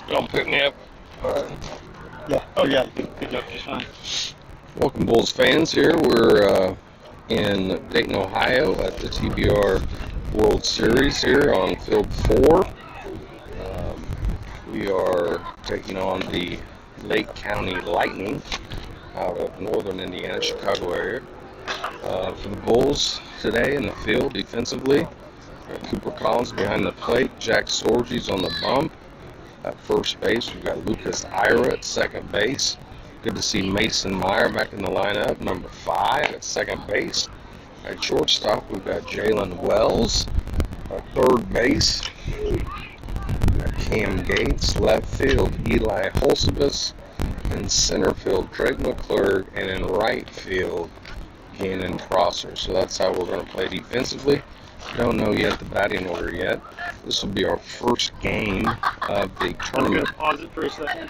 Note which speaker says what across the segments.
Speaker 1: Don't pick me up.
Speaker 2: Yeah.
Speaker 1: Oh, yeah. Pick up just fine. Welcome, Bulls fans. Here we're in Dayton, Ohio, at the TBR World Series here on Field 4. We are taking on the Lake County Lightning out of northern Indiana, Chicago area. For the Bulls today in the field defensively, Cooper Collins behind the plate, Jack Sorges on the bump. At first base, we've got Lucas Ira at second base. Good to see Mason Meyer back in the lineup, number 5 at second base. At shortstop, we've got Jalen Wells. At third base, Cam Gates. Left field, Eli Holsibus. In center field, Craig Mcclurk. And in right field, Gannon Prosser. So that's how we're going to play defensively. Don't know yet the batting order yet. This will be our first game of the tournament.
Speaker 2: I'm going to pause it for a second.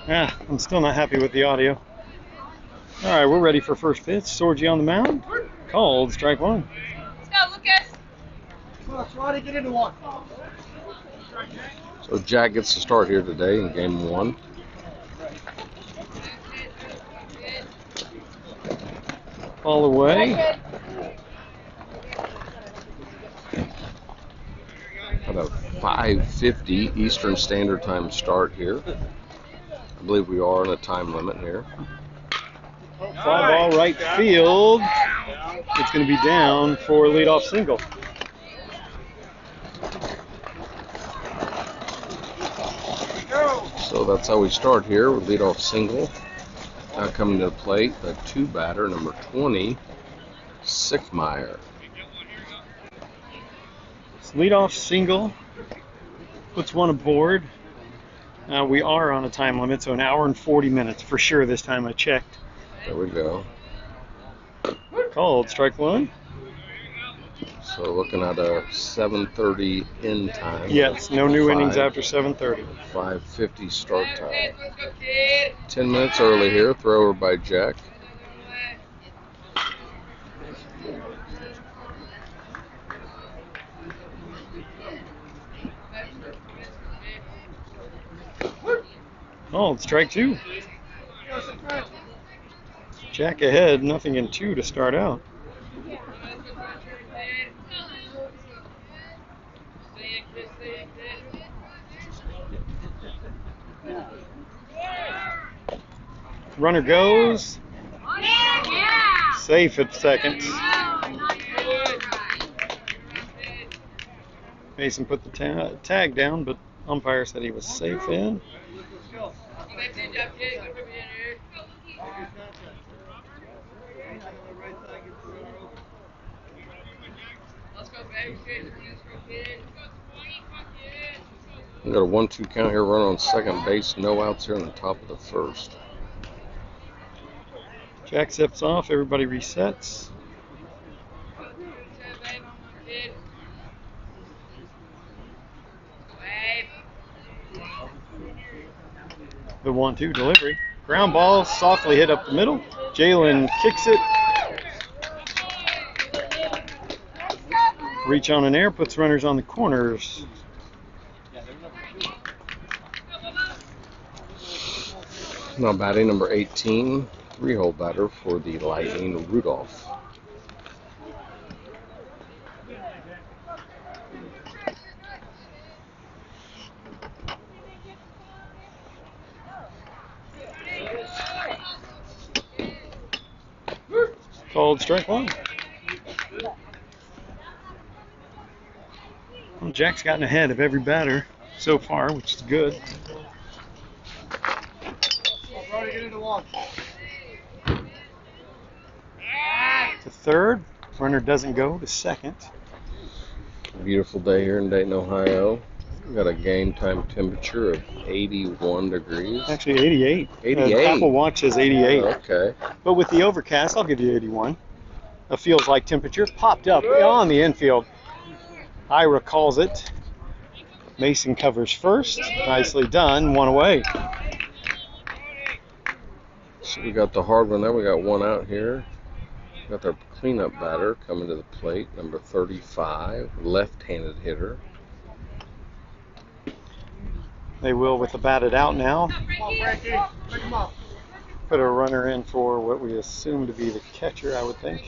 Speaker 2: Yeah, I'm still not happy with the audio. All right, we're ready for first pitch. Sorgi on the mound. Called strike one.
Speaker 3: Let's go, Lucas.
Speaker 4: Come on, try to get into one.
Speaker 1: So Jack gets to start here today in game 1.
Speaker 2: Ball away.
Speaker 1: At a 5:50 Eastern Standard Time start here. I believe we are in a time limit here.
Speaker 2: Fly ball right field. It's going to be down for a leadoff single.
Speaker 1: So that's how we start here with leadoff single. Now coming to the plate, the 2-batter, number 20, Meyer.
Speaker 2: Leadoff single puts one aboard. We are on a time limit, so an hour and 40 minutes for sure this time I checked.
Speaker 1: There we go.
Speaker 2: Called strike one.
Speaker 1: So looking at a 7:30 end time.
Speaker 2: Yes, no new innings after 7:30.
Speaker 1: 5:50 start time. 10 minutes early here. Throw over by Jack.
Speaker 2: Oh, strike two. Jack ahead, nothing in 2 to start out. Runner goes. Safe at second. Mason put the tag down, but umpire said he was safe in.
Speaker 1: We got a 1-2 count here, run on second base, no outs here in the top of the first.
Speaker 2: Jack steps off, everybody resets. The 1-2 delivery. Ground ball, softly hit up the middle. Jalen kicks it. Reach on an air, puts runners on the corners.
Speaker 1: Now batting number 18, 3-hole batter for the Lightning, Rudolph.
Speaker 2: Called strike one. Well, Jack's gotten ahead of every batter so far, which is good. To third, runner doesn't go to second.
Speaker 1: Beautiful day here in Dayton, Ohio. We got a game time temperature of 81 degrees.
Speaker 2: Actually 88.
Speaker 1: 88.
Speaker 2: Apple Watch says 88.
Speaker 1: Okay.
Speaker 2: But with the overcast, I'll give you 81. A feels like temperature popped up on the infield. Ira calls it. Mason covers first. Nicely done. One away.
Speaker 1: So we got the hard one there. We got one out here. We got their cleanup batter coming to the plate, number 35, left-handed hitter.
Speaker 2: They will with the batted out now.
Speaker 4: Come on, Frankie. Pick him up.
Speaker 2: Put a runner in for what we assume to be the catcher, I would think.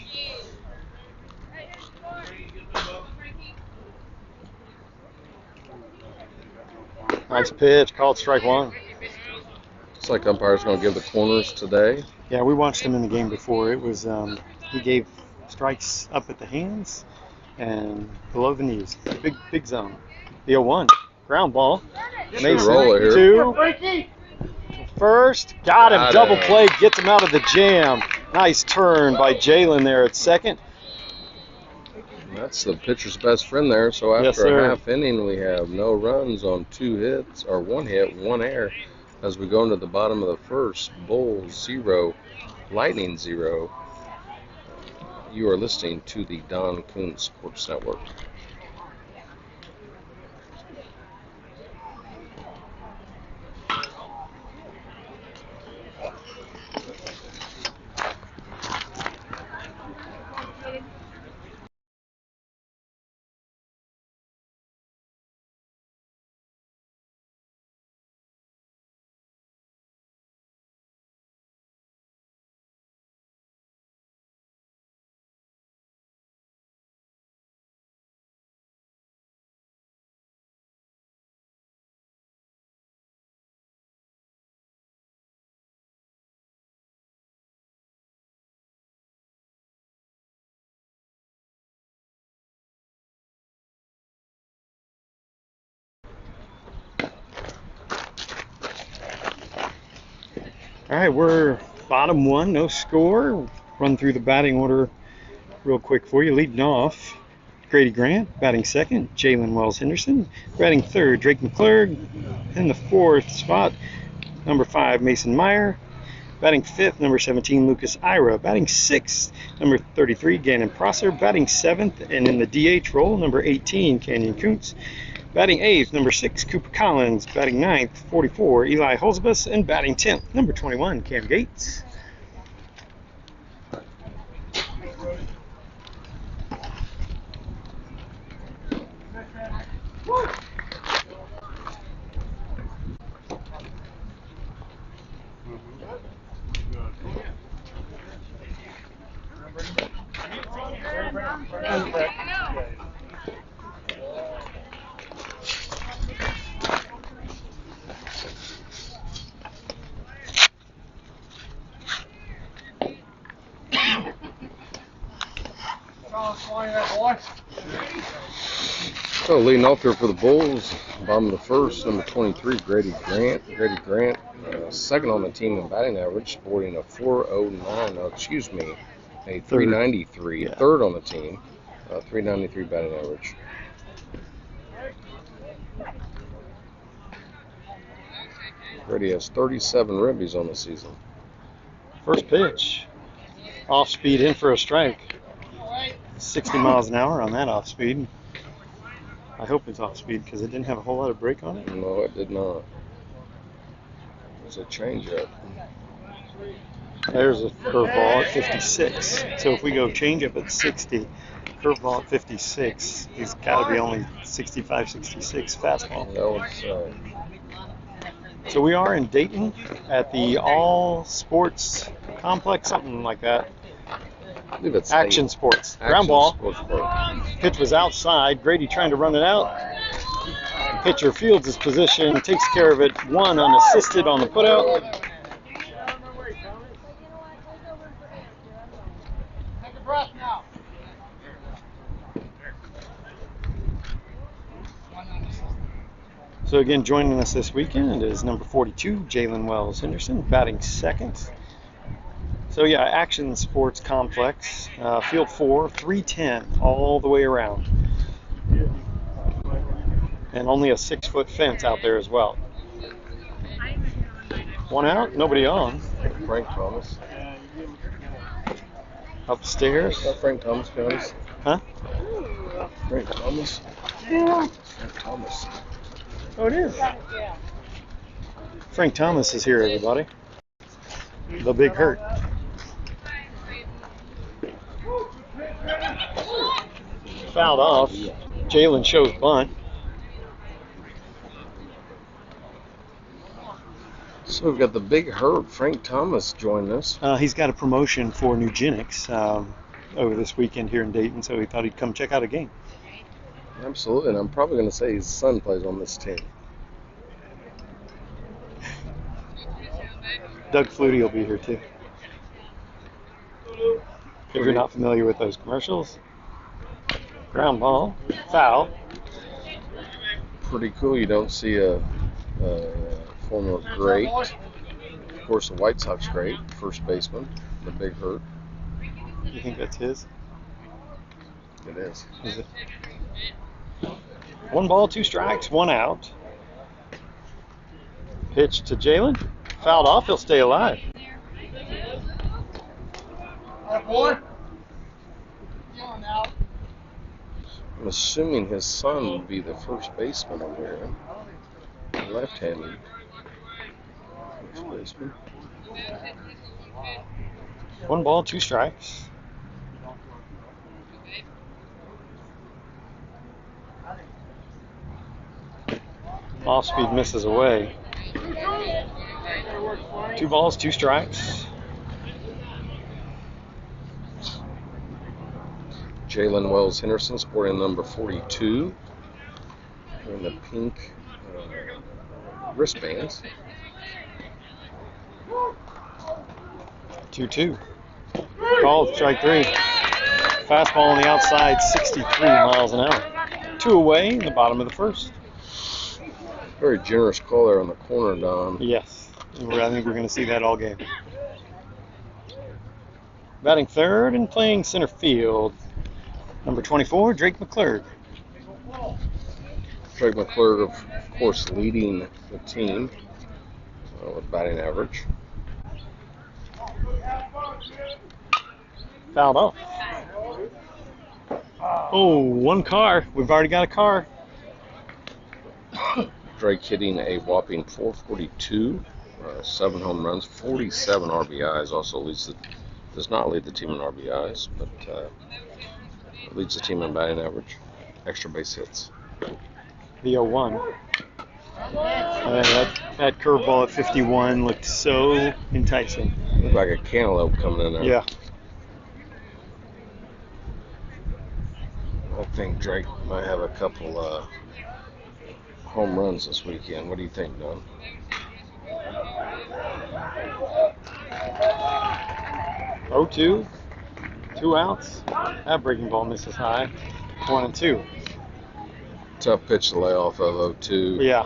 Speaker 2: Nice pitch, called strike one.
Speaker 1: Looks like umpire's going to give the corners today.
Speaker 2: Yeah, we watched him in the game before. It was he gave strikes up at the hands and below the knees. Big zone. The 0-1. Ground ball. Mason,
Speaker 1: roller here.
Speaker 2: 2. First. Got him. Double play. Gets him out of the jam. Nice turn by Jalen there at second.
Speaker 1: That's the pitcher's best friend there. So after a half inning, we have no runs on 2 hits, or 1 hit, 1 error. As we go into the bottom of the first, Bulls 0, Lightning 0. You are listening to the Don Coon Sports Network.
Speaker 2: All right, we're bottom 1, no score. Run through the batting order real quick for you. Leading off, Grady Grant. Batting second, Jalen Wells Henderson. Batting third, Drake Mcclurk. In the 4th spot, number 5, Mason Meyer. Batting 5th, number 17, Lucas Ira. Batting 6th, number 33, Gannon Prosser. Batting 7th, and in the DH role, number 18, Canyon Kuntz. Batting 8th, number 6, Cooper Collins. Batting 9th, 44, Eli Holzbus. And batting 10th, number 21, Cam Gates.
Speaker 1: So leading off here for the Bulls, bottom of the first, number 23, Grady Grant. Grady Grant, second on the team in batting average, sporting a 393.
Speaker 2: Yeah.
Speaker 1: Third on the team, 393 batting average. Grady has 37 ribbies on the season.
Speaker 2: First pitch. Off speed in for a strike. 60 miles an hour on that off speed. I hope it's off speed because it didn't have a whole lot of brake on it.
Speaker 1: No, it did not. It's a changeup.
Speaker 2: There's a curveball at 56. So if we go changeup at 60, curveball at 56, he's got to be only 65, 66 fastball.
Speaker 1: That was,
Speaker 2: So we are in Dayton at the All Sports Complex, something like that.
Speaker 1: I believe it's
Speaker 2: Action Sports. Ground ball.
Speaker 1: Sports Park.
Speaker 2: Pitch was outside. Grady trying to run it out. Pitcher fields his position, takes care of it. 1 unassisted on the putout.
Speaker 4: Take a breath now.
Speaker 2: So again, joining us this weekend is number 42, Jalen Wells Henderson, batting second. So yeah, Action Sports Complex, field 4, 310 all the way around. And only a 6-foot fence out there as well. 1 out, nobody on.
Speaker 1: Frank Thomas.
Speaker 2: Upstairs.
Speaker 1: Is that Frank Thomas, guys?
Speaker 2: Huh?
Speaker 1: Frank Thomas?
Speaker 2: Yeah.
Speaker 1: Frank Thomas.
Speaker 2: Oh, it is. Frank Thomas is here, everybody. the big hurt. Fouled off. Jalen shows bunt.
Speaker 1: So we've got the big hurt. Frank Thomas joined us.
Speaker 2: He's got a promotion for Eugenics over this weekend here in Dayton, so he thought he'd come check out a game.
Speaker 1: Absolutely, and I'm probably going to say his son plays on this team.
Speaker 2: Doug Flutie will be here too. If you're not familiar with those commercials. Ground ball, foul.
Speaker 1: Pretty cool. You don't see a former great. Of course, the White Sox great, first baseman, the big hurt.
Speaker 2: You think that's his?
Speaker 1: It is.
Speaker 2: Is it? 1 ball, 2 strikes, 1 out. Pitch to Jalen. Fouled off. He'll stay alive.
Speaker 1: I'm assuming his son would be the first baseman over here. Left-handed first baseman.
Speaker 2: 1 ball, 2 strikes. Off speed misses away. 2 balls, 2 strikes.
Speaker 1: Jalen Wells Henderson sporting number 42 in the pink wristbands.
Speaker 2: 2-2. Called, strike 3. Fastball on the outside, 63 miles an hour. 2 away in the bottom of the first.
Speaker 1: Very generous call there on the corner, Don.
Speaker 2: Yes, I think we're going to see that all game. Batting third and playing center field, number 24, Drake Mcclurk.
Speaker 1: Drake Mcclurk, of course, leading the team with batting average.
Speaker 2: Fouled off. Oh, 1 car. We've already got a car.
Speaker 1: Drake hitting a whopping 442, 7 home runs, 47 RBIs. Also does not lead the team in RBIs, but leads the team in batting average. Extra base hits.
Speaker 2: The 0-1. That curveball at 51 looked so enticing.
Speaker 1: Looked like a cantaloupe coming in there.
Speaker 2: Yeah.
Speaker 1: I think Drake might have a couple home runs this weekend. What do you think, Don?
Speaker 2: Oh, 2. 2 outs. That breaking ball misses high. 1-2.
Speaker 1: Tough pitch to lay off of 0-2.
Speaker 2: Yeah.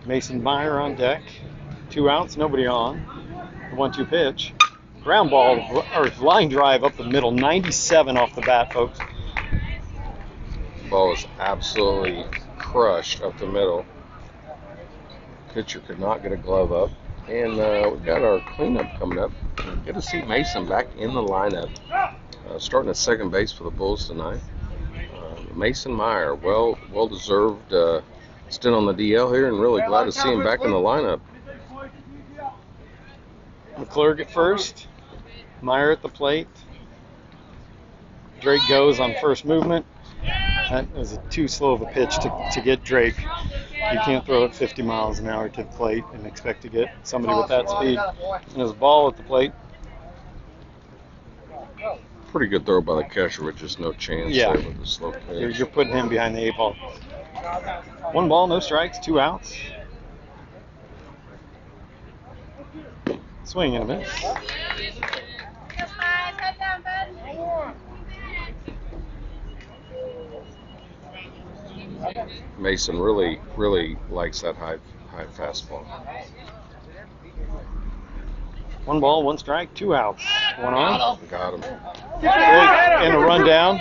Speaker 2: Mason Meyer on deck. 2 outs, nobody on. The 1-2 pitch. Ground ball, or line drive up the middle. 97 off the bat, folks.
Speaker 1: Ball is absolutely crushed up the middle. Pitcher could not get a glove up. And we've got our cleanup coming up. Good to see Mason back in the lineup. Starting at second base for the Bulls tonight. Mason Meyer, well-deserved stint on the DL here, and really glad to see him back in the lineup.
Speaker 2: Mcclurk at first. Meyer at the plate. Drake goes on first movement. That was too slow of a pitch to get Drake. You can't throw it 50 miles an hour to the plate and expect to get somebody with that speed. And there's a ball at the plate.
Speaker 1: Pretty good throw by the catcher with just no chance there with the slow pitch.
Speaker 2: You're putting him behind the 8 ball. 1 ball, no strikes, 2 outs. Swing and a miss.
Speaker 1: Mason really likes that high fastball.
Speaker 2: 1 ball, 1 strike, 2 outs. 1 on.
Speaker 1: Got him.
Speaker 2: And a run down.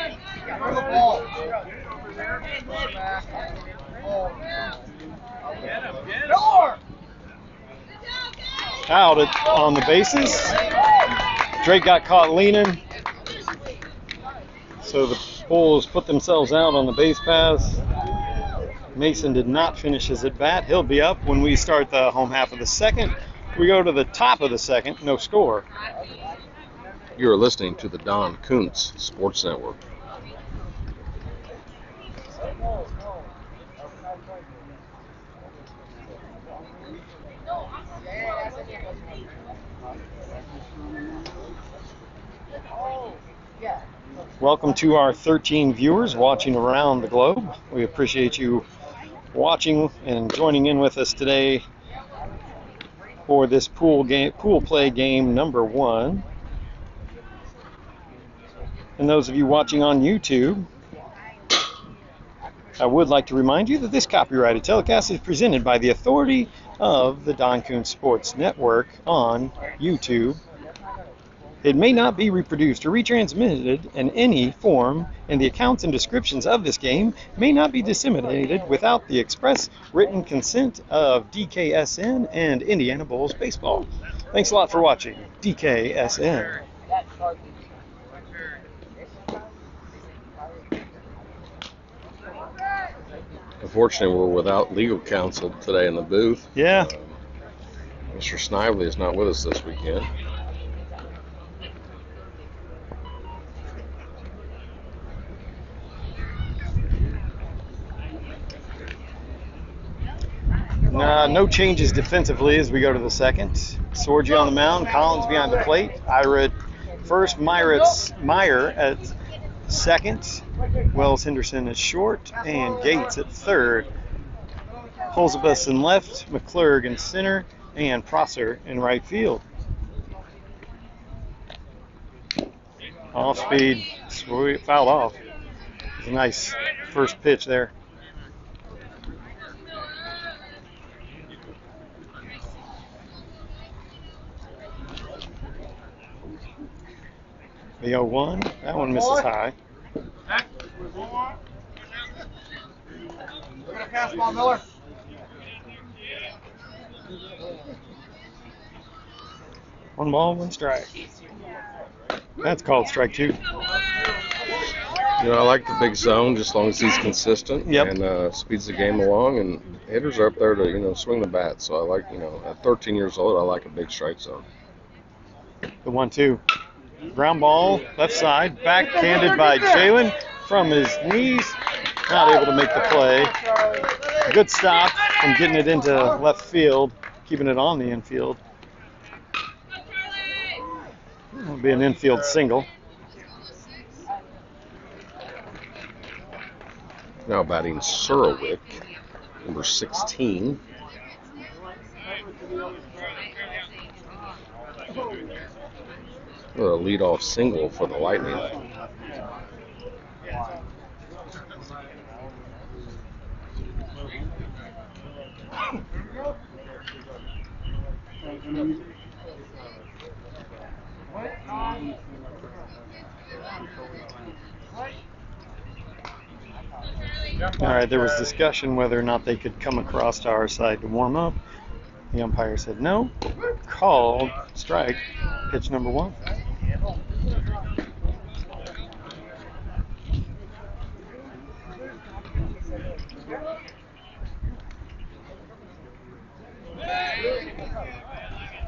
Speaker 2: Out on the bases. Drake got caught leaning. So the Bulls put themselves out on the base pass. Mason did not finish his at-bat. He'll be up when we start the home half of the second. We go to the top of the second, no score.
Speaker 1: You're listening to the Don Kuntz Sports Network.
Speaker 2: Welcome to our 13 viewers watching around the globe. We appreciate you watching and joining in with us today for this pool play game number 1. And those of you watching on YouTube, I would like to remind you that this copyrighted telecast is presented by the authority of the Don Kuntz Sports Network on YouTube. It may not be reproduced or retransmitted in any form, and the accounts and descriptions of this game may not be disseminated without the express written consent of DKSN and Indiana Bulls Baseball. Thanks a lot for watching. DKSN.
Speaker 1: Unfortunately, we're without legal counsel today in the booth.
Speaker 2: Yeah.
Speaker 1: Mr. Snively is not with us this weekend.
Speaker 2: No changes defensively as we go to the second. Sorgi on the mound, Collins behind the plate, Ira at first, Meyer at second, Wells Henderson at short, and Gates at third. Holzabus in left, Mcclurk in center, and Prosser in right field. Off speed, sweet, fouled off. It was a nice first pitch there. The 0-1, that one misses high.
Speaker 4: Fastball, Miller.
Speaker 2: One ball, one strike. That's called strike 2.
Speaker 1: You know, I like the big zone just as long as he's consistent and speeds the game along. And hitters are up there to, swing the bat. So I like, at 13 years old, I like a big strike zone.
Speaker 2: The 1-2. Ground ball, left side, backhanded by Jalen from his knees. Not able to make the play. Good stop from getting it into left field, keeping it on the infield. It'll be an infield single.
Speaker 1: Now batting Surowick, number 16. A leadoff single for the Lightning.
Speaker 2: All right, there was discussion whether or not they could come across to our side to warm up. The umpire said no. Called strike, pitch number 1.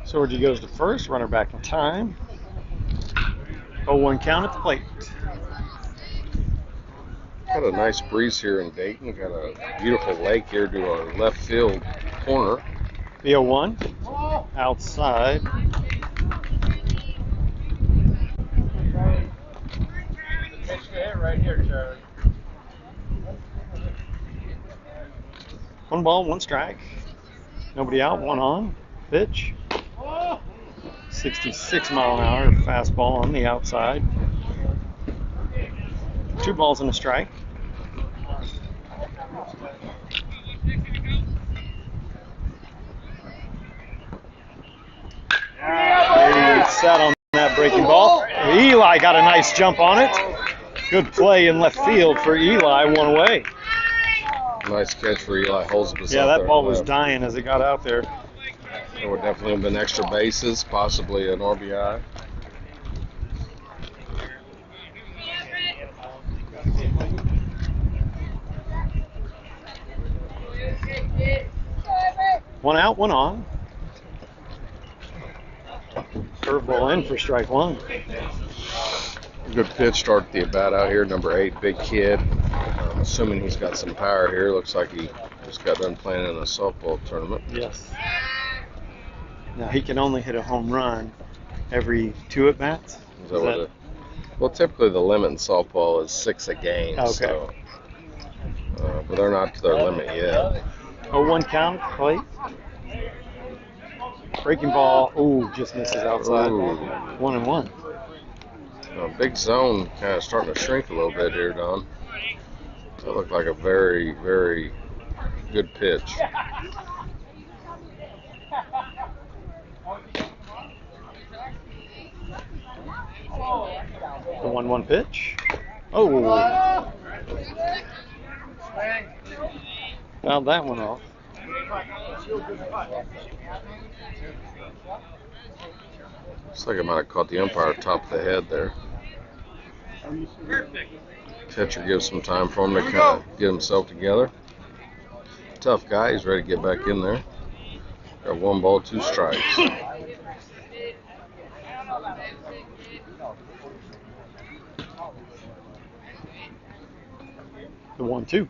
Speaker 2: Sorgi goes to first, runner back in time. 0-1 count at the plate.
Speaker 1: Got a nice breeze here in Dayton. Got a beautiful lake here to our left field corner.
Speaker 2: The 0-1 outside.
Speaker 4: Right here, Charlie.
Speaker 2: 1 ball, 1 strike. Nobody out, 1 on. Pitch. 66 mile an hour fastball on the outside. 2 balls and a strike. He sat on that breaking ball. Eli got a nice jump on it. Good play in left field for Eli, 1 away.
Speaker 1: Nice catch for Eli Holzabus.
Speaker 2: Yeah, that ball was dying as it got out there.
Speaker 1: There would definitely have been extra bases, possibly an RBI.
Speaker 2: One out, one on. Curveball in for strike one.
Speaker 1: Good pitch start at the at-bat out here. Number 8, Big Kid. I'm assuming he's got some power here. Looks like he just got done playing in a softball tournament.
Speaker 2: Yes. Now he can only hit a home run every 2 at-bats.
Speaker 1: Is that what well, typically the limit in softball is 6 a game.
Speaker 2: Okay.
Speaker 1: So, but they're not to their limit yet.
Speaker 2: 0-1 count at the plate. Breaking ball. Ooh, just misses outside.
Speaker 1: Ooh.
Speaker 2: 1-1.
Speaker 1: Big zone kind of starting to shrink a little bit here, Don. That looked like a very, very good pitch.
Speaker 2: The 1-1 pitch. Oh. Fouled that one off.
Speaker 1: Looks like it might have caught the umpire top of the head there. Catcher gives some time for him to kind of get himself together. Tough guy. He's ready to get back in there. Got 1 ball, 2 strikes.
Speaker 2: The 1-2.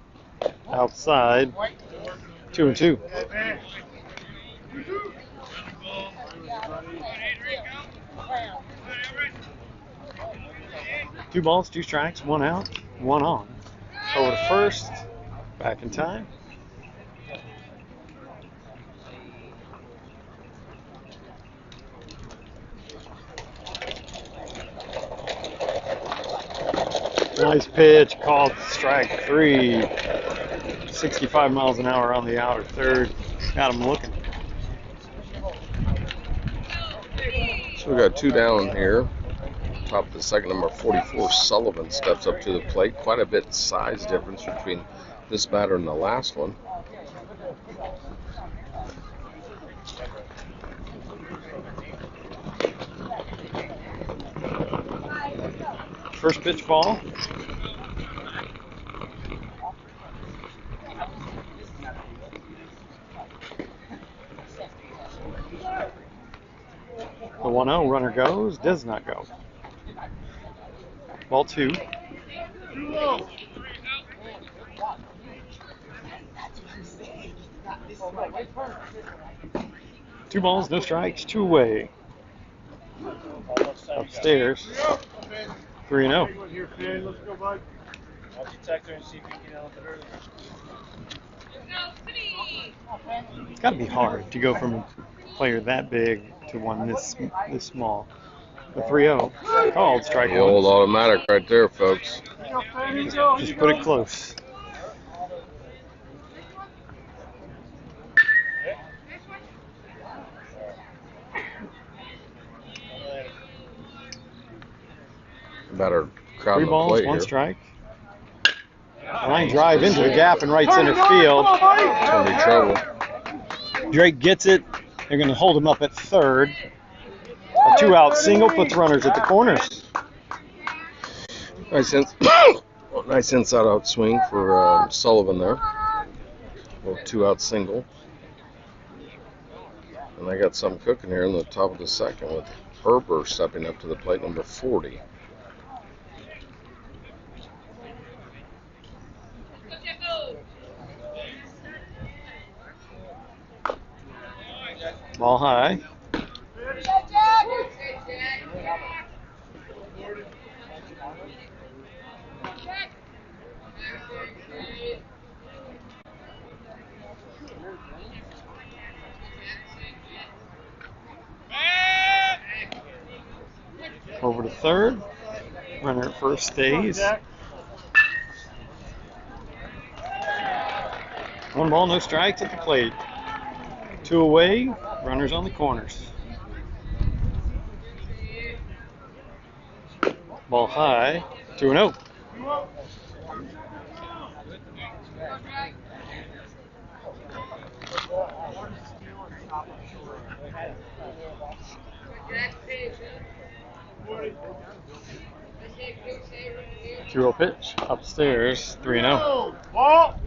Speaker 2: Outside. 2-2. Two balls, 2 strikes, 1 out, 1 on. Over to first. Back in time. Nice pitch, called strike 3. 65 miles an hour on the outer third. Got him looking.
Speaker 1: So we got 2 down here. Top of the second, number 44, Sullivan steps up to the plate. Quite a bit size difference between this batter and the last one.
Speaker 2: First pitch ball. The 1-0 runner goes, does not go. Ball 2. Two balls, no strikes, 2 away. Upstairs. 3-0.
Speaker 4: Let's go, bud. I'll detect her and see if you can get a little bit earlier.
Speaker 2: It's got to be hard to go from a player that big to one this small. The 3-0 called strike
Speaker 1: The
Speaker 2: one.
Speaker 1: old automatic right there, folks.
Speaker 2: Just put it close.
Speaker 1: Batter crowding
Speaker 2: 3
Speaker 1: the
Speaker 2: balls,
Speaker 1: plate
Speaker 2: 1
Speaker 1: here.
Speaker 2: strike. Line drive into the gap in right center field.
Speaker 1: It's going to be trouble.
Speaker 2: Drake gets it. They're going to hold him up at third. A 2-out single puts runners at the corners.
Speaker 1: Nice, nice inside out swing for Sullivan there. A little 2-out single. And they got something cooking here in the top of the second with Herber stepping up to the plate, number 40.
Speaker 2: Ball high. Over to third. Runner at first stays. 1 ball, no strikes at the plate. 2 away. Runners on the corners. Ball high. 2-0. Two-0 pitch upstairs. 3-0.
Speaker 4: Ball.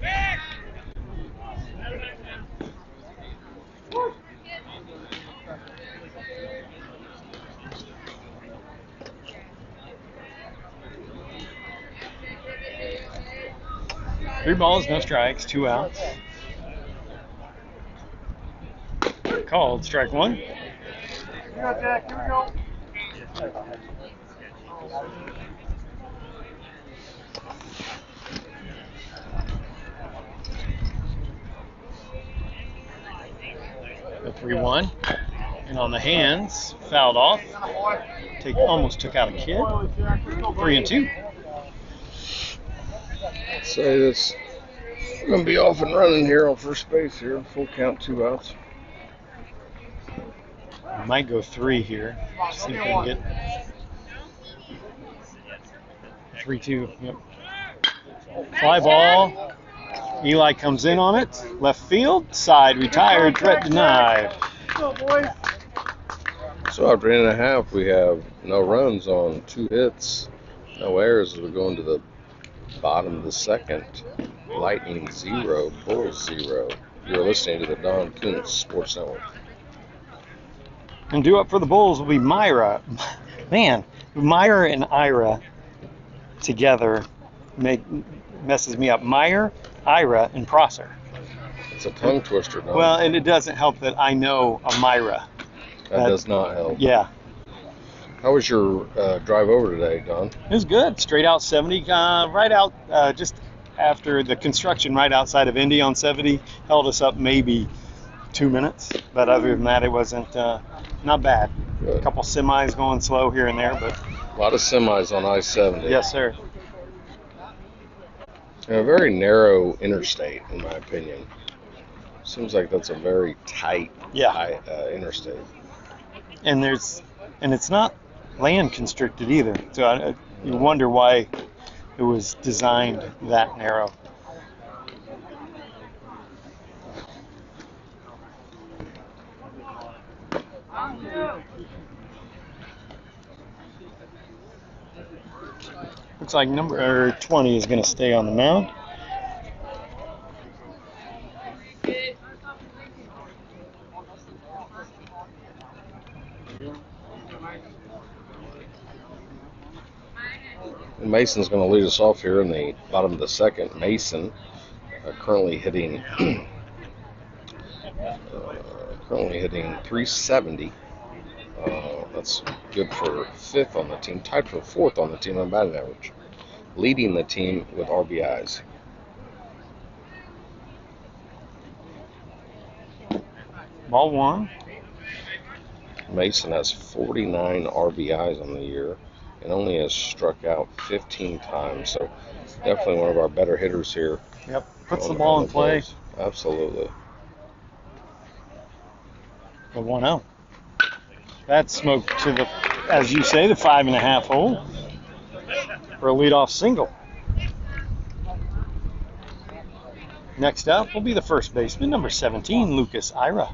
Speaker 2: 3 balls, no strikes, 2 outs. Called strike 1.
Speaker 4: Here we go, Jack. Here we go.
Speaker 2: The 3-1. And on the hands, fouled off. Almost took out a kid. 3-2.
Speaker 1: Say this. We're going to be off and running here on first base here. Full count, 2 outs.
Speaker 2: Might go 3 here. See if they can get 3-2. Yep. Fly ball. Eli comes in on it. Left field. Side retired. Threat denied.
Speaker 1: So after 8.5, we have no runs on 2 hits. No errors as we go into the bottom of the second. Lightning 0, Bulls 0. You're listening to the Don Kuntz Sports Network.
Speaker 2: And due up for the Bulls will be Meyer. Man, Meyer and Ira together messes me up. Meyer, Ira, and Prosser.
Speaker 1: It's a tongue twister, Don.
Speaker 2: Well, and it doesn't help that I know a Myra.
Speaker 1: That does not help.
Speaker 2: Yeah.
Speaker 1: How was your drive over today, Don?
Speaker 2: It was good. Straight out 70, right out just after the construction right outside of Indy on 70. Held us up maybe 2 minutes. But other than that, it wasn't not bad.
Speaker 1: Good.
Speaker 2: A couple semis going slow here and there, but
Speaker 1: A lot of semis on I-70.
Speaker 2: yes, sir.
Speaker 1: And a very narrow interstate, in my opinion. Seems like that's a very tight interstate.
Speaker 2: And it's not land constricted either. So you wonder why it was designed that narrow. Looks like number 20 is going to stay on the mound.
Speaker 1: And Mason's going to lead us off here in the bottom of the second. Mason currently hitting 370. That's good for 5th on the team, tied for 4th on the team on batting average, leading the team with RBIs.
Speaker 2: Ball 1.
Speaker 1: Mason has 49 RBIs on the year and only has struck out 15 times, so definitely one of our better hitters here.
Speaker 2: Yep, puts the ball in play.
Speaker 1: Bulls. Absolutely.
Speaker 2: The 1-0. That's smoked to the, as you say, the 5.5 hole for a leadoff single. Next up will be the first baseman, number 17, Lucas Ira.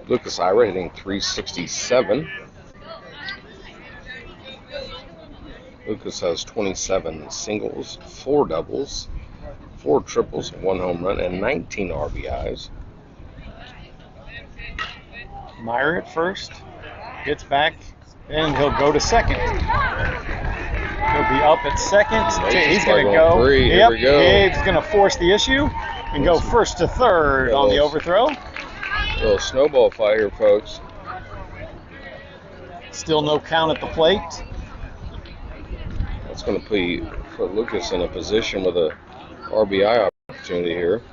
Speaker 1: Lucas Ira hitting 367. Lucas has 27 singles, 4 doubles, 4 triples, 1 home run, and 19 RBIs.
Speaker 2: Meyer at first, gets back, and he'll go to second. He'll be up at second. He's going to go.
Speaker 1: 3. Here we go.
Speaker 2: Gabe's going to force the issue and go first to third on the overthrow.
Speaker 1: A little snowball fight here, folks.
Speaker 2: Still no count at the plate.
Speaker 1: That's going to put Lucas in a position with a RBI opportunity here.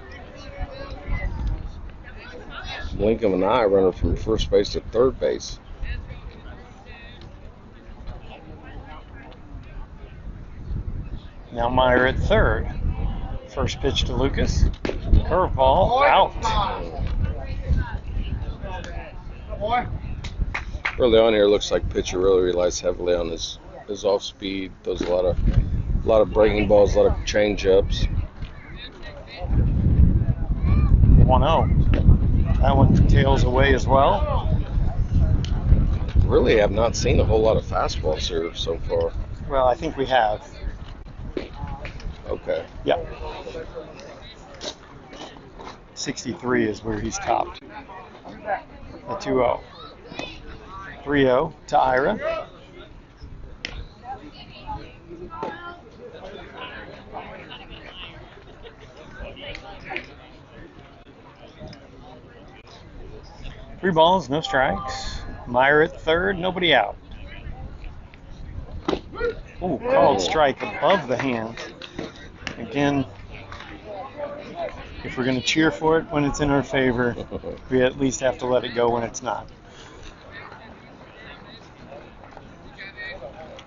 Speaker 1: Blink of an eye, runner from first base to third base.
Speaker 2: Now Meyer at third. First pitch to Lucas. Curveball, out.
Speaker 1: Early on here, looks like pitcher really relies heavily on his off speed. Does a lot of breaking balls, a lot of change ups.
Speaker 2: 1-0. That one tails away as well.
Speaker 1: Really have not seen a whole lot of fastballs here so far.
Speaker 2: Well, I think we have.
Speaker 1: Okay.
Speaker 2: Yep. 63 is where he's topped. A 2-0. 3-0 to Ira. 3 balls, no strikes. Meyer at third, nobody out. Ooh, called strike above the hand. Again, if we're going to cheer for it when it's in our favor, we at least have to let it go when it's not.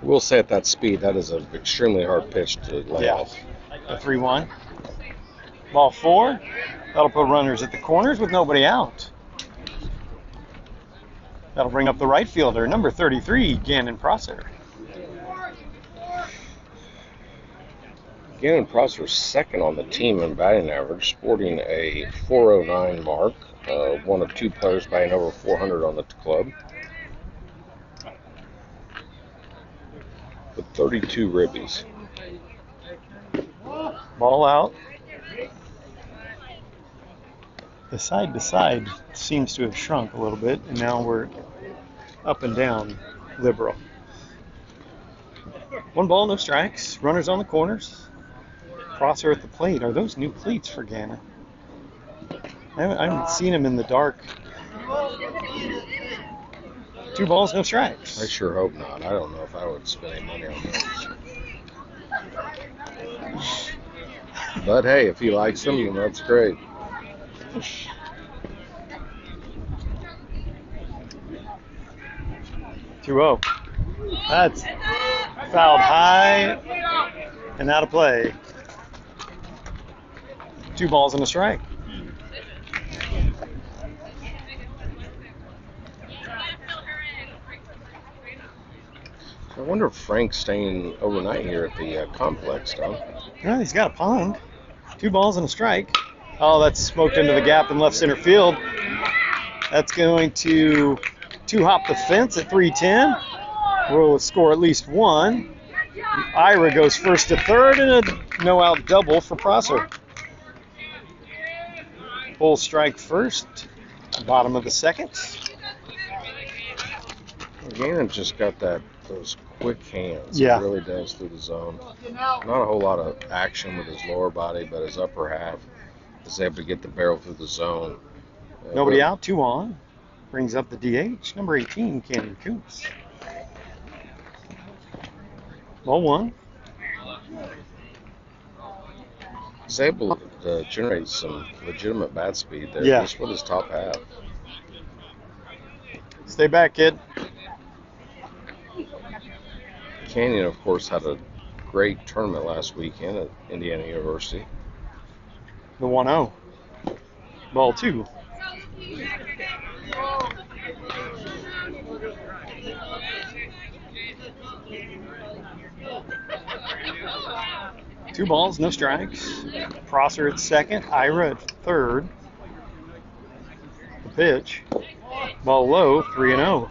Speaker 1: We'll say at that speed, that is an extremely hard pitch to lay off.
Speaker 2: A 3-1. Ball 4. That'll put runners at the corners with nobody out. That'll bring up the right fielder, number 33, Gannon Prosser.
Speaker 1: Gannon Prosser's second on the team in batting average, sporting a .409 mark. One of 2 players batting over 400 on the club. With 32 ribbies.
Speaker 2: Ball out. The side to side seems to have shrunk a little bit, and now we're up and down liberal. 1 ball, no strikes. Runners on the corners. Prosser at the plate. Are those new cleats for Gannon? I haven't seen him in the dark. 2 balls, no strikes.
Speaker 1: I sure hope not. I don't know if I would spend any money on those. But hey, if he likes them, then that's great.
Speaker 2: Two-oh. That's fouled high and out of play. 2 balls and a strike.
Speaker 1: I wonder if Frank's staying overnight here at the complex, Tom.
Speaker 2: Well, he's got a pond. 2 balls and a strike. Oh, that's smoked into the gap in left center field. That's going to 2-hop the fence at 310. We'll score at least 1. Ira goes first to third, and a no-out double for Prosser. Full strike first, bottom of the second.
Speaker 1: Gannon just got those quick hands.
Speaker 2: Yeah.
Speaker 1: He really does through the zone. Not a whole lot of action with his lower body, but his upper half is able to get the barrel through the zone.
Speaker 2: Nobody out, 2 on. Brings up the DH, number 18, Canyon Coops. Ball 1.
Speaker 1: He's able to generate some legitimate bat speed there,
Speaker 2: Yeah.
Speaker 1: just with his top half.
Speaker 2: Stay back, kid.
Speaker 1: Canyon, of course, had a great tournament last weekend at Indiana University.
Speaker 2: The 1-0. Ball 2. Two balls, no strikes. Prosser at second, Ira at third. The pitch. Ball low, 3-0.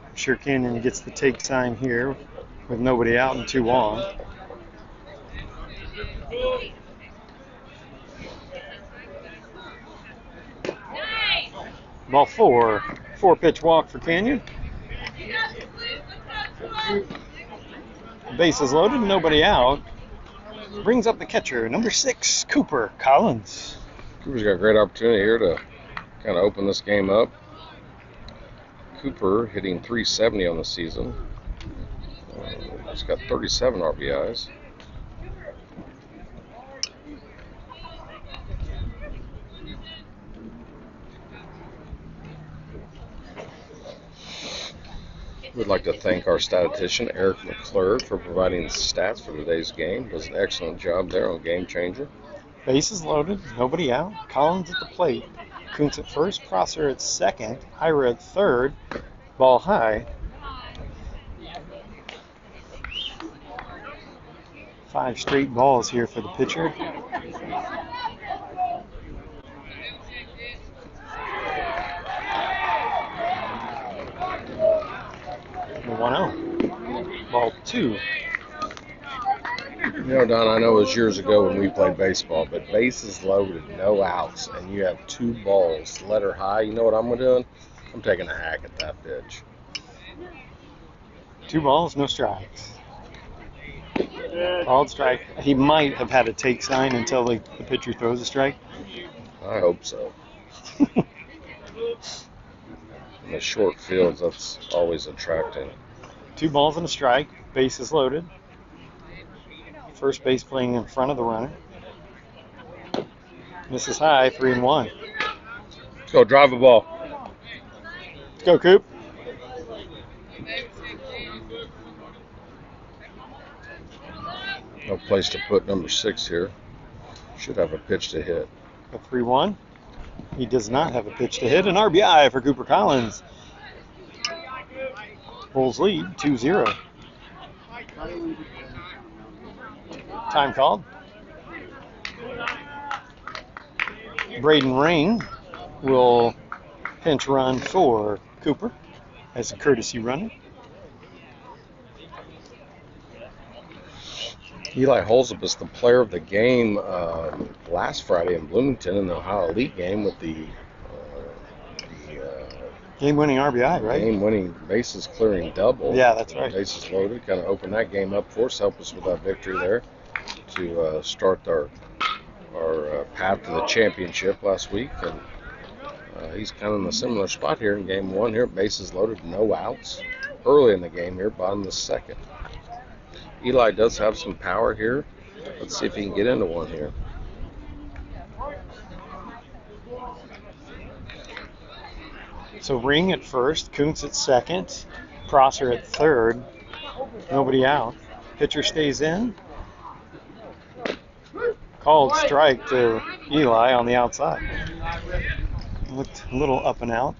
Speaker 2: I'm sure Canyon gets the take sign here with nobody out and 2 on. Ball 4. 4-pitch walk for Canyon. Bases loaded, nobody out. Brings up the catcher, number 6, Cooper Collins.
Speaker 1: Cooper's got a great opportunity here to kind of open this game up. Cooper hitting .370 on the season. He's got 37 RBIs. We'd like to thank our statistician, Eric Mcclurk, for providing stats for today's game. Does an excellent job there on Game Changer.
Speaker 2: Bases loaded, nobody out. Collins at the plate. Kuntz at first, Prosser at second, Ira at third. Ball high. 5 straight balls here for the pitcher. The 1-0. Ball 2.
Speaker 1: You know, Don, I know it was years ago when we played baseball, but bases loaded, no outs, and you have 2 balls, letter high. You know what I'm doing? I'm taking a hack at that pitch.
Speaker 2: 2 balls, no strikes. Called strike. He might have had a take sign until the pitcher throws a strike.
Speaker 1: I hope so. In the short fields, that's always attracting.
Speaker 2: 2 balls and a strike. Bases loaded. First base playing in front of the runner. Misses high, 3-1.
Speaker 1: Go drive a ball.
Speaker 2: Let's go, Coop.
Speaker 1: No place to put number 6 here. Should have a pitch to hit.
Speaker 2: A 3-1. He does not have a pitch to hit. An RBI for Cooper Collins. Bulls lead 2-0. Time called. Braden Ring will pinch run for Cooper as a courtesy runner.
Speaker 1: Eli Holzup is the player of the game last Friday in Bloomington in the Ohio Elite game with the
Speaker 2: game-winning RBI, right?
Speaker 1: Game-winning bases clearing double.
Speaker 2: Yeah, that's right.
Speaker 1: Bases loaded, kind of opened that game up for us, helped us with that victory there to start our path to the championship last week. And he's kind of in a similar spot here in game 1 here. Bases loaded, no outs. Early in the game here, bottom of the second. Eli does have some power here. Let's see if he can get into one here.
Speaker 2: So Ring at first, Kuntz at second, Prosser at third. Nobody out. Pitcher stays in. Called strike to Eli on the outside. Looked a little up and out.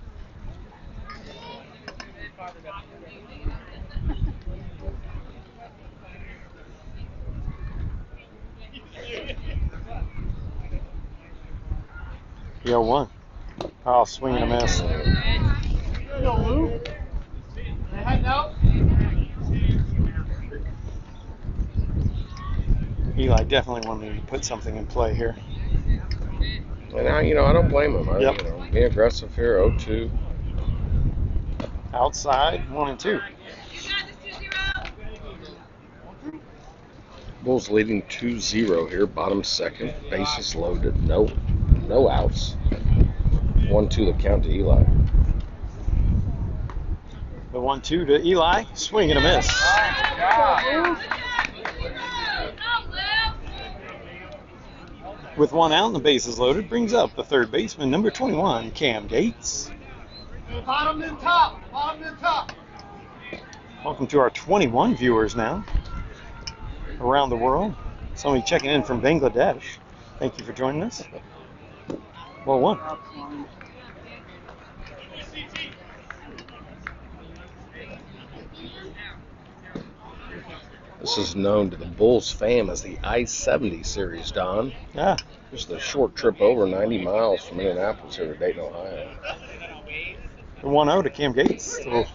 Speaker 2: The 0-1. Oh, swing and a miss. Eli definitely wanted to put something in play here.
Speaker 1: And I don't blame him.
Speaker 2: Yep.
Speaker 1: Be aggressive here, 0-2.
Speaker 2: Outside, 1-2.
Speaker 1: Bulls leading 2-0 here, bottom second. Bases loaded, no outs. 1-2 the count to Eli.
Speaker 2: The 1-2 to Eli. Swing and a miss. With 1 out and the bases loaded, brings up the third baseman, number 21, Cam Gates.
Speaker 4: Bottom and top. Bottom and top.
Speaker 2: Welcome to our 21 viewers now around the world. Somebody checking in from Bangladesh. Thank you for joining us. Ball 1.
Speaker 1: This is known to the Bulls fam as the I-70 series, Don.
Speaker 2: Yeah.
Speaker 1: Just a short trip over 90 miles from Indianapolis here to Dayton, Ohio.
Speaker 2: The 1-0 to Cam Gates. So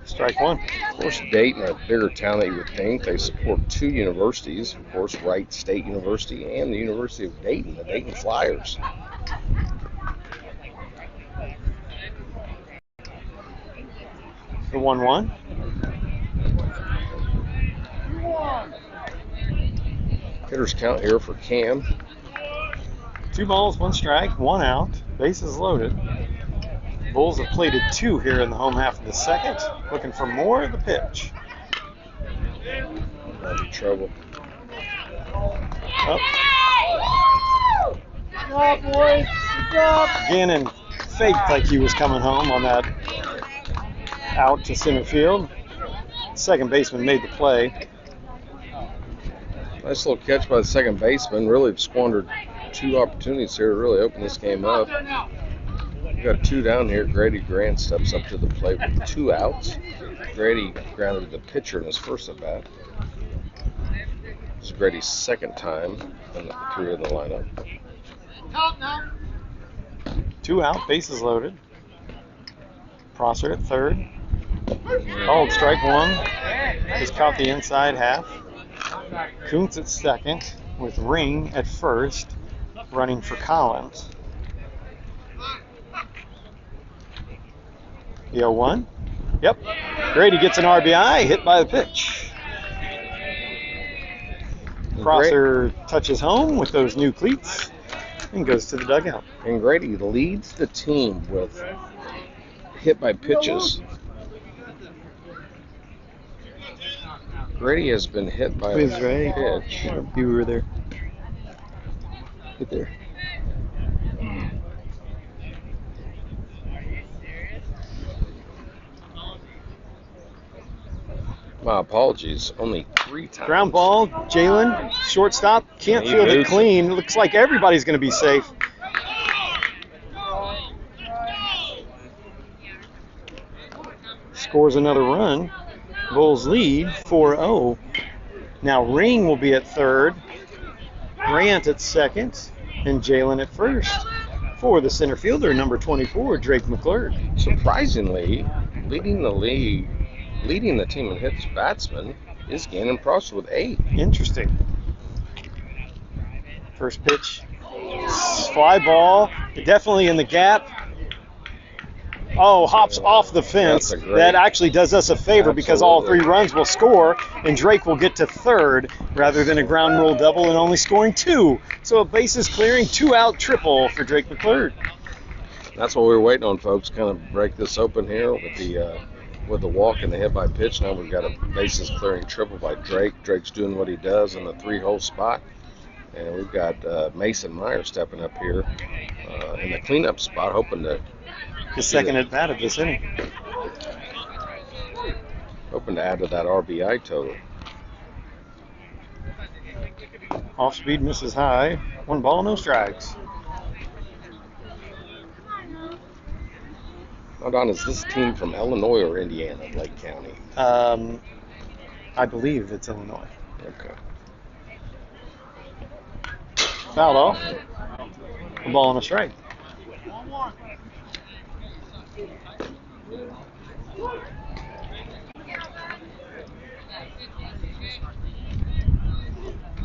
Speaker 2: strike 1.
Speaker 1: Of course, Dayton, a bigger town that you would think. They support 2 universities, of course, Wright State University and the University of Dayton, the Dayton Flyers.
Speaker 2: The 1-1.
Speaker 1: Hitters count here for Cam.
Speaker 2: 2 balls, 1 strike, 1 out. Bases loaded. Bulls have plated 2 here in the home half of the second. Looking for more of the pitch.
Speaker 1: Might be trouble.
Speaker 2: Up.
Speaker 4: Good job, boys. Good job.
Speaker 2: Gannon faked like he was coming home on that out to center field. Second baseman made the play.
Speaker 1: Nice little catch by the second baseman. Really squandered 2 opportunities here to really open this game up. We've got 2 down here. Grady Grant steps up to the plate with 2 outs. Grady grounded the pitcher in his first at bat. This is Grady's second time through in the lineup.
Speaker 2: 2 out, bases loaded. Prosser at third. Called strike 1. Just caught the inside half. Kuntz at second with Ring at first, running for Collins. The 0-1. Yep. Grady gets an RBI, hit by the pitch. Prosser touches home with those new cleats. and goes to the dugout.
Speaker 1: And Grady leads the team with hit by pitches. Grady has been hit by
Speaker 2: Please,
Speaker 1: a
Speaker 2: right.
Speaker 1: pitch.
Speaker 2: You were there. Right there.
Speaker 1: My apologies. Only 3 times.
Speaker 2: Ground ball, Jalen, shortstop, can't
Speaker 1: He
Speaker 2: field it
Speaker 1: boots
Speaker 2: clean. Looks like everybody's going to be safe. Scores another run. Bulls lead 4-0. Now Ring will be at third, Grant at second, and Jalen at first. For the center fielder, number 24, Drake Mcclurk.
Speaker 1: Surprisingly, leading the team in hits batsman is Gannon Prost with 8.
Speaker 2: Interesting. First pitch, fly ball, definitely in the gap. Oh, hops off the fence. That actually does us a favor because all 3 runs will score, and Drake will get to third rather than a ground rule double and only scoring 2. So a bases clearing, 2-out triple for Drake Mcclurk.
Speaker 1: That's what we were waiting on, folks. Kind of break this open here with the walk and the hit by pitch. Now we've got a bases clearing triple by Drake. Drake's doing what he does in the 3-hole spot. And we've got Mason Meyer stepping up here in the cleanup spot, hoping to
Speaker 2: His second at bat of this inning.
Speaker 1: Hoping to add to that RBI total.
Speaker 2: Off speed misses high. 1 ball, no strikes.
Speaker 1: Now, Don, is this team from Illinois or Indiana, Lake County?
Speaker 2: I believe it's Illinois.
Speaker 1: Okay.
Speaker 2: Fouled off. A ball and a strike.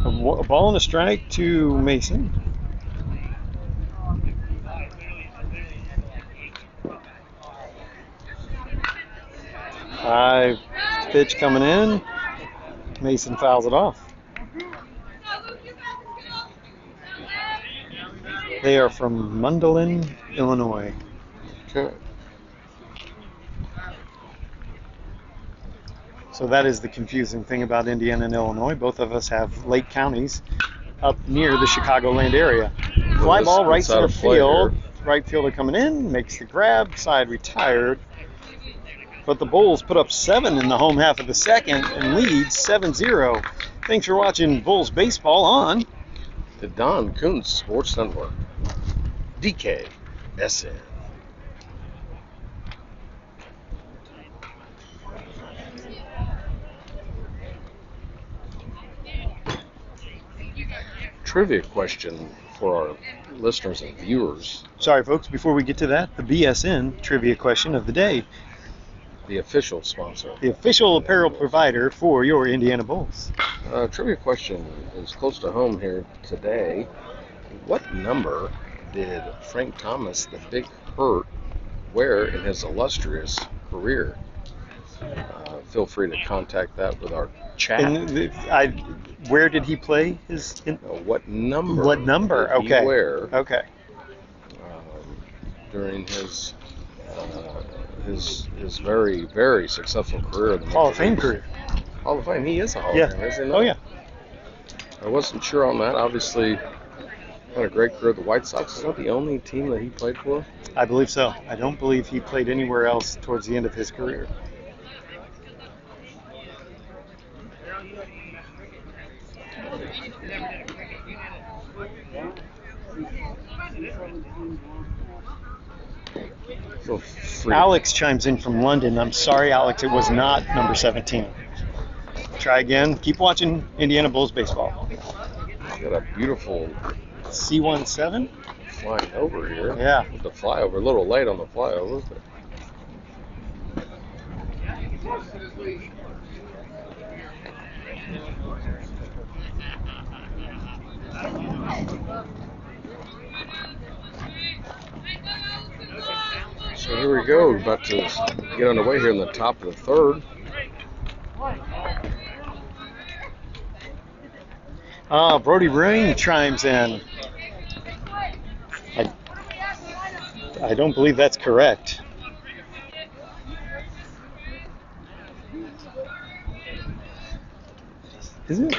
Speaker 2: A ball and a strike to Mason. High pitch coming in. Mason fouls it off. They are from Mundelein, Illinois.
Speaker 1: Okay.
Speaker 2: So that is the confusing thing about Indiana and Illinois. Both of us have lake counties up near the Chicagoland area. Fly ball, right center field. Right fielder coming in, makes the grab, side retired. But the Bulls put up 7 in the home half of the second and lead 7-0. Thanks for watching Bulls baseball on
Speaker 1: the Don Coons Sports Network. DKSN. Trivia question for our listeners and viewers.
Speaker 2: Sorry, folks, before we get to that, the BSN trivia question of the day.
Speaker 1: The official sponsor.
Speaker 2: The official apparel provider for your Indiana Bulls.
Speaker 1: Trivia question is close to home here today. What number did Frank Thomas, the Big Hurt, wear in his illustrious career? Feel free to contact that with our chat.
Speaker 2: And where did he play his?
Speaker 1: What number?
Speaker 2: What number?
Speaker 1: Did he wear?
Speaker 2: Okay.
Speaker 1: During his very, very successful career.
Speaker 2: Hall of Fame career.
Speaker 1: Hall of Fame. He is a Hall of Fame, is he not?
Speaker 2: Oh, yeah.
Speaker 1: I wasn't sure on that. Obviously, had a great career. The White Sox, is that the only team that he played for?
Speaker 2: I believe so. I don't believe he played anywhere else towards the end of his career. Alex chimes in from London. I'm sorry, Alex, it was not number 17. Try again. Keep watching Indiana Bulls baseball.
Speaker 1: Got a beautiful
Speaker 2: C17
Speaker 1: flying over here.
Speaker 2: Yeah.
Speaker 1: With the flyover. A little late on the flyover. But so here we go. We're about to get underway here in the top of the third.
Speaker 2: Brody Ring chimes in. I don't believe that's correct. Is it?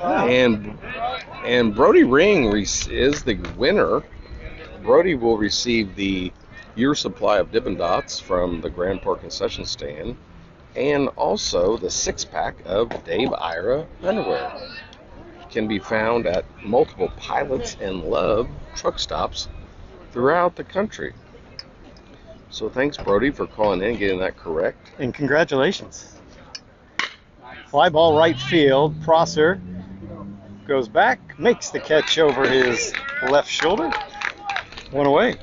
Speaker 1: And Brody Ring is the winner. Brody will receive the year supply of Dippin' Dots from the Grand Park concession stand, and also the 6-pack of Dave Ira underwear. Can be found at multiple Pilots and Love truck stops throughout the country. So thanks, Brody, for calling in and getting that correct.
Speaker 2: And congratulations. Fly ball right field. Prosser goes back, makes the catch over his left shoulder. One away.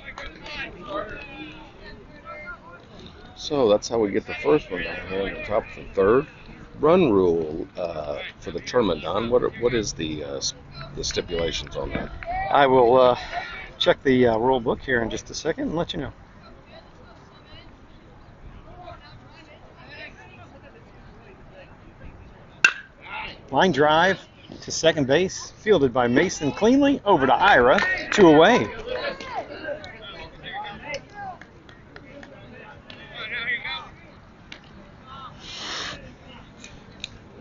Speaker 1: So that's how we get the first one down here on the top of the third. Run rule for the tournament, Don. What is the stipulations on that?
Speaker 2: I will check the rule book here in just a second and let you know. Line drive to second base, fielded by Mason cleanly, over to Ira, 2 away.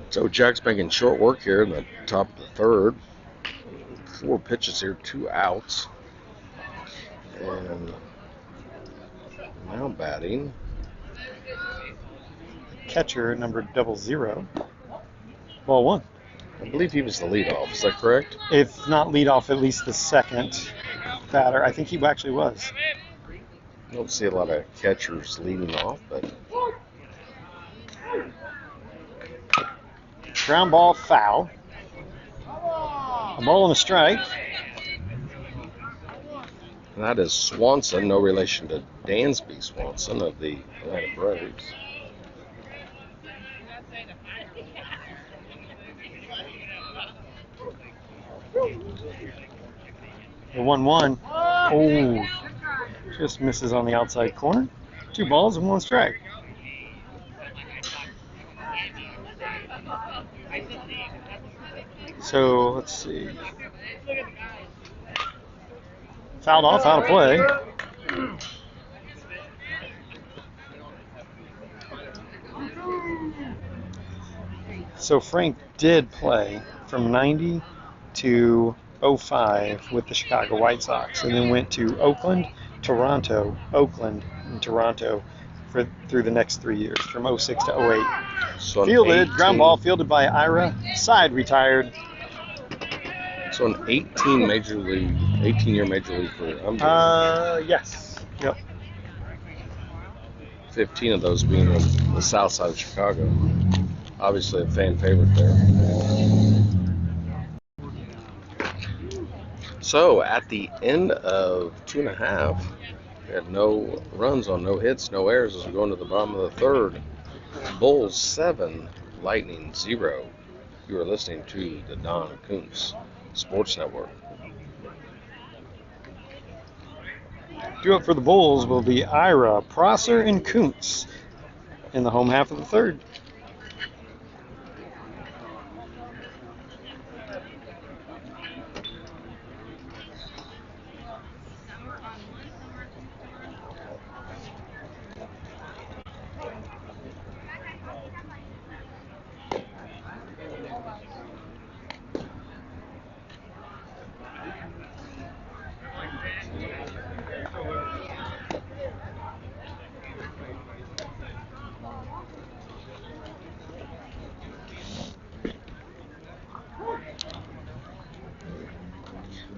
Speaker 1: So Jack's making short work here in the top of the third. 4 pitches here, 2 outs. And now batting.
Speaker 2: Catcher number 00. Ball 1.
Speaker 1: I believe he was the leadoff. Is that correct?
Speaker 2: If not leadoff, at least the second batter. I think he actually was.
Speaker 1: I don't see a lot of catchers leading off, but
Speaker 2: Ground ball foul. A ball and a strike.
Speaker 1: and that is Swanson, no relation to Dansby Swanson of the Atlanta Braves.
Speaker 2: The 1-1. Oh, just misses on the outside corner. 2 balls and 1 strike. So let's see. Fouled off, out of play. So Frank did play from 90 to 05 with the Chicago White Sox, and then went to Oakland, Toronto, Oakland, and Toronto through the next 3 years, from 06 to 08.
Speaker 1: So
Speaker 2: Fielded, ground ball fielded by Ira, side retired.
Speaker 1: So an 18-year Major League career.
Speaker 2: Yes. Yep.
Speaker 1: 15 of those being on the south side of Chicago. Obviously a fan favorite there. So at the end of 2.5, we had no runs on no hits, no errors as we go into the bottom of the third. Bulls 7, Lightning 0. You are listening to the Don Kuntz Sports Network.
Speaker 2: Due up for the Bulls will be Ira, Prosser, and Kuntz in the home half of the third.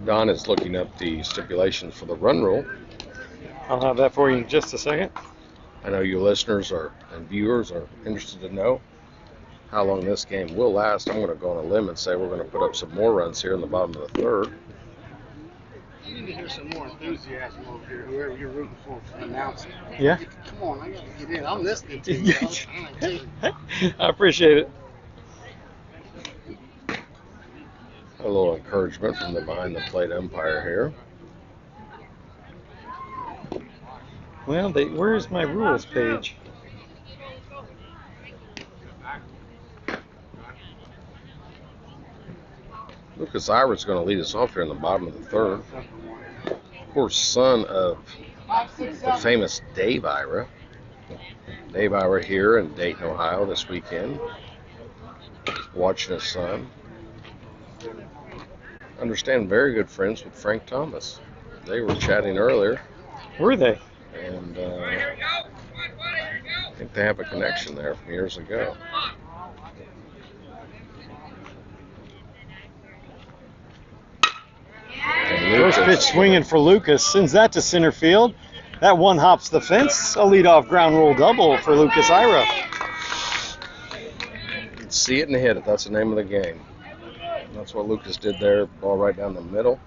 Speaker 1: Don is looking up the stipulations for the run rule.
Speaker 2: I'll have that for you in just a second.
Speaker 1: I know you listeners and viewers are interested to know how long this game will last. I'm going to go on a limb and say we're going to put up some more runs here in the bottom of the third.
Speaker 4: You need to hear some more enthusiasm over here, whoever you're rooting for the announcement.
Speaker 2: Yeah?
Speaker 4: Come on, I got to get in. I'm listening to you.
Speaker 2: I appreciate it.
Speaker 1: A little encouragement from the behind the plate umpire here.
Speaker 2: Well, where's my rules page?
Speaker 1: Lucas Ira's going to lead us off here in the bottom of the third. Of course, son of the famous Dave Ira. Dave Ira here in Dayton, Ohio this weekend, watching his son. I understand very good friends with Frank Thomas. They were chatting earlier.
Speaker 2: Were they?
Speaker 1: And I think they have a connection there from years ago.
Speaker 2: First pitch swinging for Lucas. Sends that to center field. That one hops the fence. A leadoff ground rule double for Lucas Ira.
Speaker 1: See it and hit it. That's the name of the game. That's what Lucas did there. Ball right down the middle.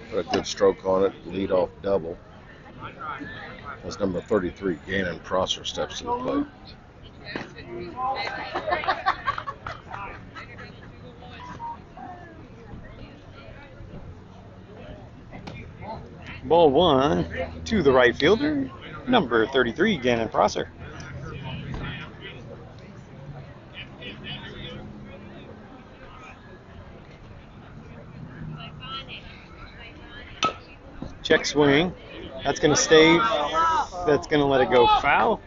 Speaker 1: Put a good stroke on it. Leadoff double. As number 33, Gannon Prosser, steps to the plate.
Speaker 2: Ball one to the right fielder, number 33, Gannon Prosser. Check swing. That's going to stay. That's going to let it go foul.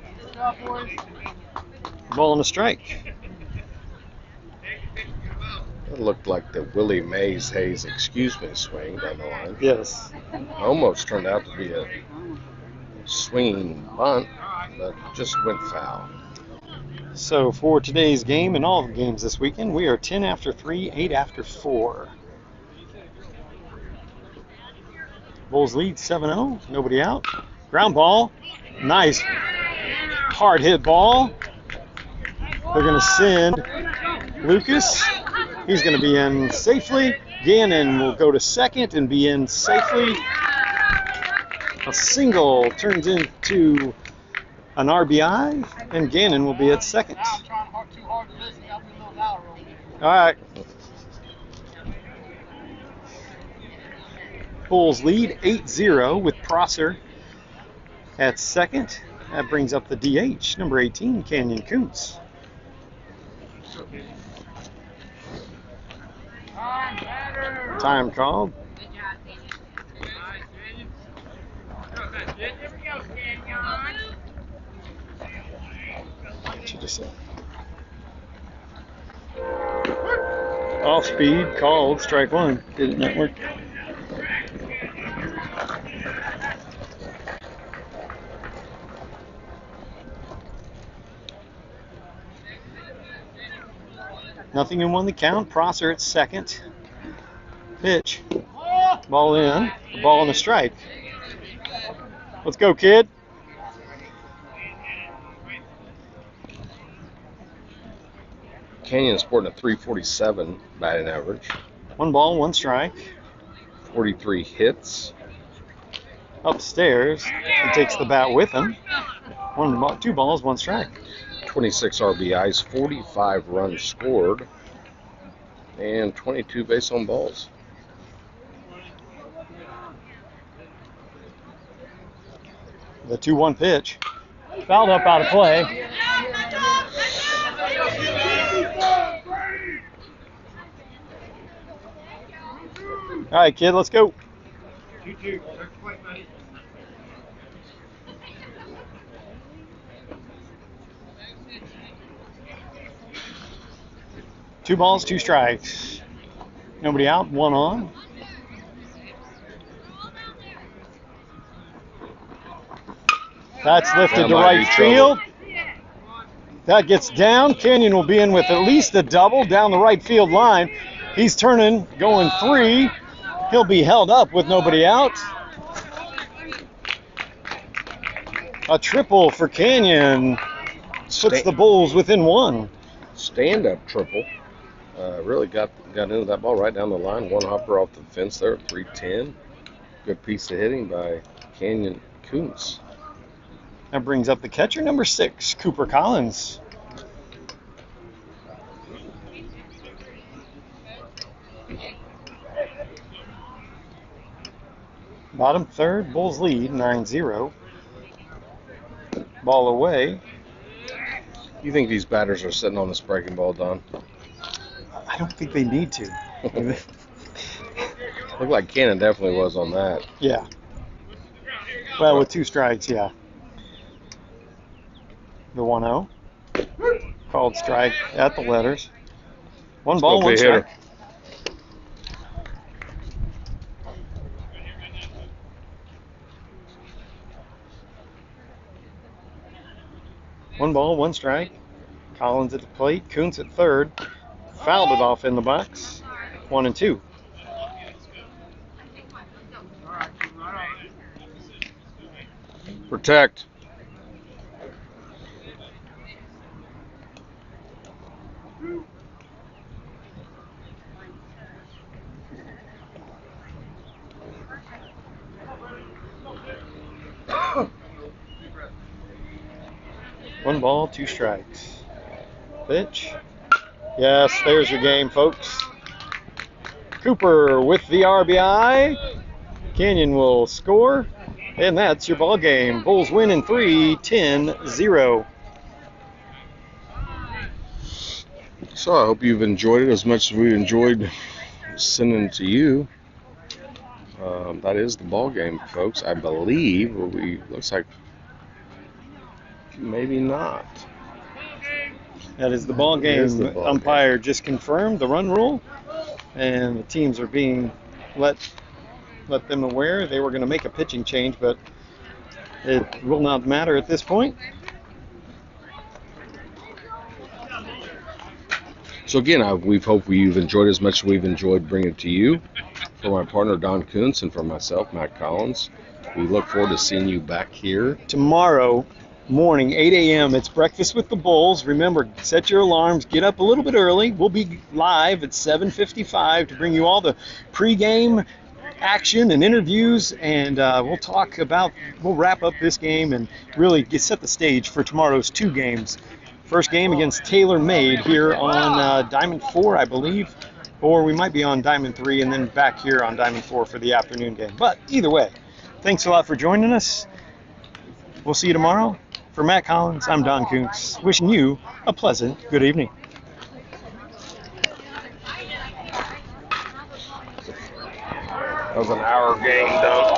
Speaker 2: Ball and a strike.
Speaker 1: It looked like the Willie Mays Hayes excuse me swing down the line.
Speaker 2: Yes.
Speaker 1: Almost turned out to be a swinging bunt, but just went foul.
Speaker 2: So for today's game and all the games this weekend, we are 10 after 3, 8 after 4. Bulls lead 7-0. Nobody out. Ground ball. Nice hard hit ball. They're going to send Lucas. He's going to be in safely. Gannon will go to second and be in safely. A single turns into an RBI, and Gannon will be at second. All right. Bulls lead 8-0 with Prosser at second. That brings up the DH, number 18, Canyon Kuntz. Time called. What you just say? Off speed called, strike one. Did it not work? Nothing in one the count. Prosser at second. Pitch. Ball in. Ball and a strike. Let's go, kid.
Speaker 1: Canyon sporting a 347 batting average.
Speaker 2: 1 ball, 1 strike.
Speaker 1: 43 hits.
Speaker 2: Upstairs. He takes the bat with him. 2 balls, 1 strike.
Speaker 1: 26 RBIs, 45 runs scored, and 22 base on balls.
Speaker 2: The 2-1 pitch. Fouled up out of play. All right, kid, let's go. 2 balls, 2 strikes. Nobody out, 1 on. That's lifted to right field. That gets down. Canyon will be in with at least a double down the right field line. He's turning, going 3. He'll be held up with nobody out. A triple for Canyon. Puts the Bulls within 1.
Speaker 1: Stand-up triple. Really got into that ball right down the line. 1 hopper off the fence there, 310. Good piece of hitting by Canyon Kuntz.
Speaker 2: That brings up the catcher, number 6, Cooper Collins. Bottom third, Bulls lead 9-0. Ball away.
Speaker 1: You think these batters are sitting on this breaking ball, Don?
Speaker 2: I don't think they need to.
Speaker 1: Looked like Cannon definitely was on that.
Speaker 2: Yeah. Well, with 2 strikes, yeah. The 1-0. Called strike at the letters. 1 ball, 1 strike.
Speaker 1: Hitter.
Speaker 2: One ball, 1 strike. Collins at the plate. Kuntz at third. Fouled it off in the box. 1-2.
Speaker 1: Protect.
Speaker 2: One ball, 2 strikes. Pitch. Yes, there's your game, folks. Cooper with the RBI. Canyon will score. And that's your ball game. Bulls win in 3, 10-0.
Speaker 1: So I hope you've enjoyed it as much as we enjoyed sending it to you. That is the ball game, folks. I believe. Looks like maybe not.
Speaker 2: That is the ball game. Umpire just confirmed the run rule, and the teams are being let them aware they were going to make a pitching change, but it will not matter at this point.
Speaker 1: So again, we hope you've enjoyed as much as we've enjoyed bringing it to you. For my partner Don Kuntz and for myself, Matt Collins, we look forward to seeing you back here
Speaker 2: Tomorrow morning, 8 a.m., it's Breakfast with the Bulls. Remember, set your alarms, get up a little bit early. We'll be live at 7:55 to bring you all the pregame action and interviews, and we'll wrap up this game and really set the stage for tomorrow's 2 games. First game against Taylor Made here on Diamond 4, I believe, or we might be on Diamond 3 and then back here on Diamond 4 for the afternoon game. But either way, thanks a lot for joining us. We'll see you tomorrow. For Matt Collins, I'm Don Kuntz, wishing you a pleasant good evening.
Speaker 1: That was an hour game, though.